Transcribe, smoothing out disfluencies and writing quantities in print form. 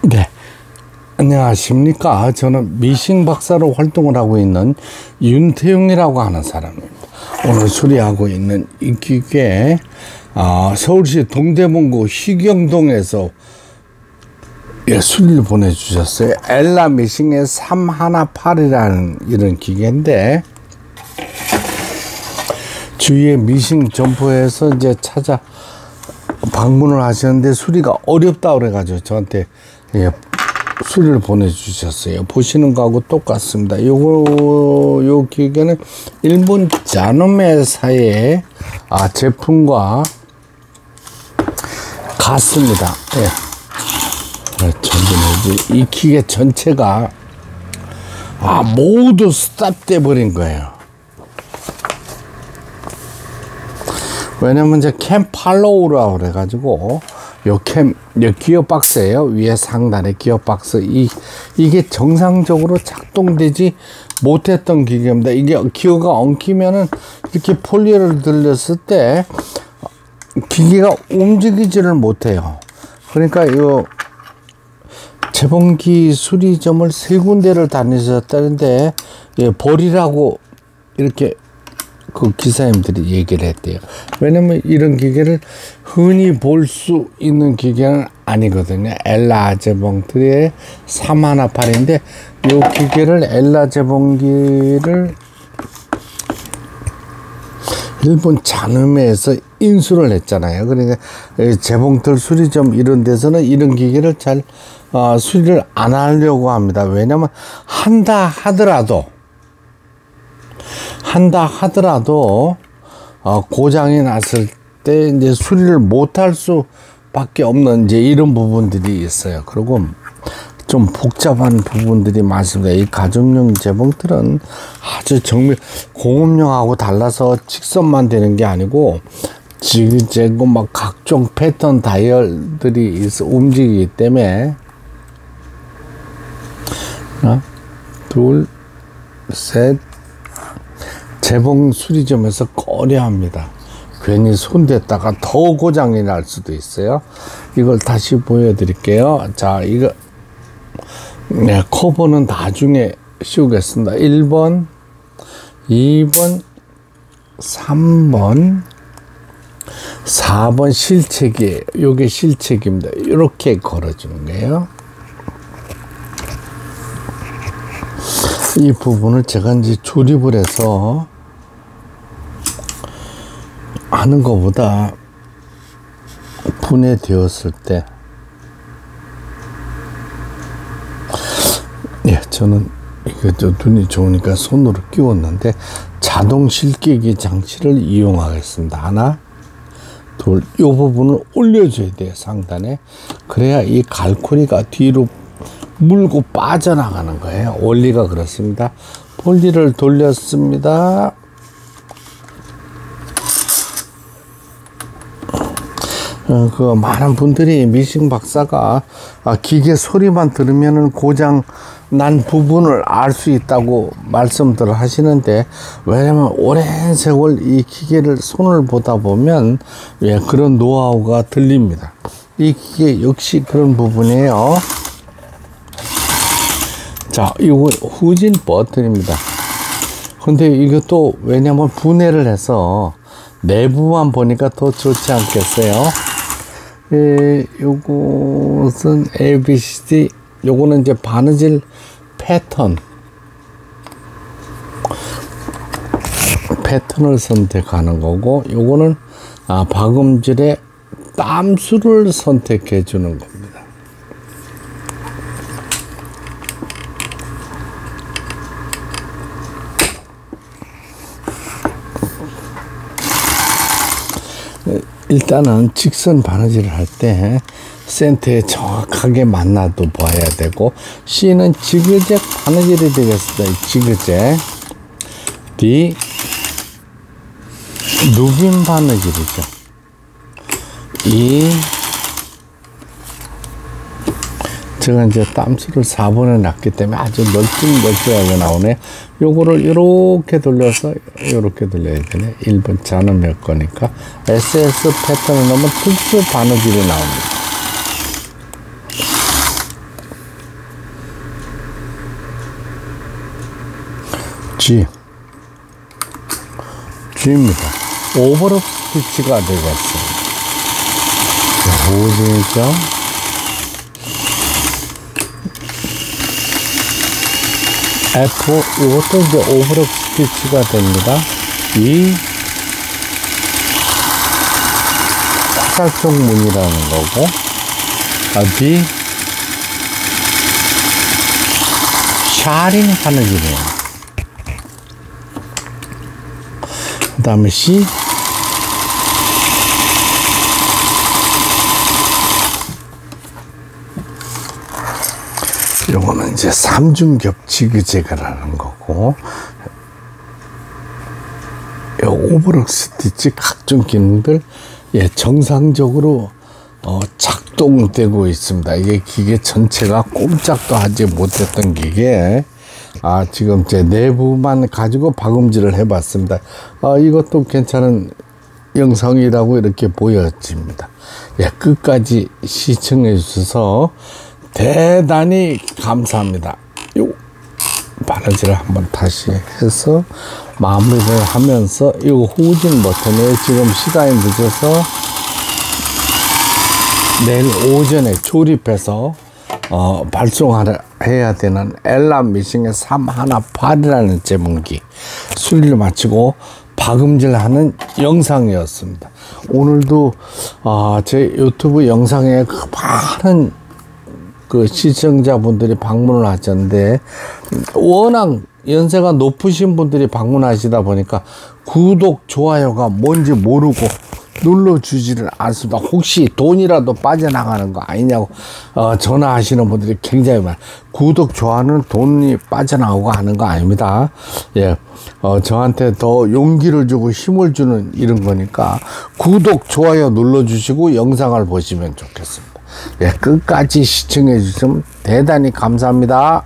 네, 안녕하십니까. 저는 미싱 박사로 활동을 하고 있는 윤태용이라고 하는 사람입니다. 오늘 수리하고 있는 이 기계, 서울시 동대문구 희경동에서 수리를 보내주셨어요. 엘라 미싱의 318이라는 이런 기계인데, 주위에 미싱 점포에서 이제 찾아 방문을 하셨는데 수리가 어렵다 그래가지고 저한테 수리를 보내주셨어요. 보시는 거하고 똑같습니다. 요 기계는 일본 자노메사의 제품과 같습니다. 이 기계 전체가 모두 스탑돼 버린 거예요. 왜냐면 이제 캠 팔로우라고 그래가지고 요 기어 박스예요. 위에 상단에 기어 박스. 이게 정상적으로 작동되지 못했던 기계입니다. 이게 기어가 엉키면은 이렇게 폴리를 들렸을 때 기계가 움직이지를 못해요. 그러니까 요 재봉기 수리점을 3군데를 다니셨다는데 버리라고 이렇게 그 기사님들이 얘기를 했대요. 왜냐면 이런 기계를 흔히 볼 수 있는 기계는 아니거든요. 엘라 재봉틀의 318인데 이 기계를 엘라 재봉기를 일본 자노메에서 인수를 했잖아요. 그러니까 재봉틀 수리점 이런 데서는 이런 기계를 잘 수리를 안 하려고 합니다. 왜냐면 한다 하더라도 고장이 났을 때 이제 수리를 못할 수밖에 없는 이제 이런 부분들이 있어요. 그리고 좀 복잡한 부분들이 많습니다. 이 가정용 재봉틀은 아주 정밀 공업용하고 달라서 직선만 되는 게 아니고 지그재그 막 각종 패턴 다이얼들이 움직이기 때문에 하나, 둘, 셋. 재봉 수리점에서 꺼려합니다. 괜히 손댔다가 더 고장이 날 수도 있어요. 이걸 다시 보여드릴게요. 자, 이거 커버는 나중에 씌우겠습니다. 1번, 2번, 3번, 4번 실책이에요. 요게 실책입니다. 이렇게 걸어주는 거예요. 이 부분을 제가 이제 조립을 해서 하는 것보다 분해되었을 때, 저는 이거 눈이 좋으니까 손으로 끼웠는데 자동 실기기 장치를 이용하겠습니다. 하나, 둘, 이 부분을 올려줘야 돼요. 상단에. 그래야 이 갈고리가 뒤로 물고 빠져나가는 거예요. 원리가 그렇습니다. 폴리를 돌렸습니다. 많은 분들이 미싱 박사가 기계 소리만 들으면은 고장 난 부분을 알 수 있다고 말씀들을 하시는데, 왜냐면 오랜 세월 이 기계를 손을 보다 보면 그런 노하우가 들립니다. 이 기계 역시 그런 부분이에요. 자, 이거 후진 버튼입니다. 근데 이것도 왜냐면 분해를 해서 내부만 보니까 더 좋지 않겠어요? 요것은 ABCD, 요거는 이제 바느질 패턴을 선택하는 거고, 요거는 박음질의 땀수를 선택해 주는 겁니다. 일단은 직선 바느질을 할 때 센터에 정확하게 만나도 봐야 되고, C는 지그잭 바느질이 되겠습니다. 지그잭. D 누빔 바느질이죠. E 제가 이제 땀수를 4번에 놨기 때문에 아주 널찍널찍하게 나오네. 요거를 이렇게 돌려서 이렇게 돌려야 되네. 1번 자노메 거니까 SS 패턴을 넣으면 특수 바느질이 나옵니다. G입니다. 오버랩 스티치가 되겠습니다. 호진이죠. F, 이것도 이제 오버랩 스티치가 됩니다. 이 화살표 무늬라는 거고, B, 샤링 하늘이네요. 그 다음에 C, 요거는 이제 삼중겹 지그재그라는 거고, 요 오버럭 스티치 각종 기능들 정상적으로 작동되고 있습니다. 이게 기계 전체가 꼼짝도 하지 못했던 기계, 지금 제 내부만 가지고 박음질을 해봤습니다. 이것도 괜찮은 영상이라고 이렇게 보여집니다. 끝까지 시청해 주셔서 대단히 감사합니다. 요 바느질을 한번 다시 해서 마무리를 하면서 이 후진 버튼에 지금 시간이 늦어서 내일 오전에 조립해서 발송해야 되는 엘람 미싱의 318이라는 제문기 수리를 마치고 박음질하는 영상이었습니다. 오늘도 제 유튜브 영상에 많은 시청자분들이 방문을 하셨는데, 워낙 연세가 높으신 분들이 방문하시다 보니까 구독, 좋아요가 뭔지 모르고 눌러주지를 않습니다. 혹시 돈이라도 빠져나가는 거 아니냐고 전화하시는 분들이 굉장히 많아요. 구독, 좋아요는 돈이 빠져나오고 하는 거 아닙니다. 저한테 더 용기를 주고 힘을 주는 이런 거니까 구독, 좋아요 눌러주시고 영상을 보시면 좋겠습니다. 끝까지 시청해 주시면 대단히 감사합니다.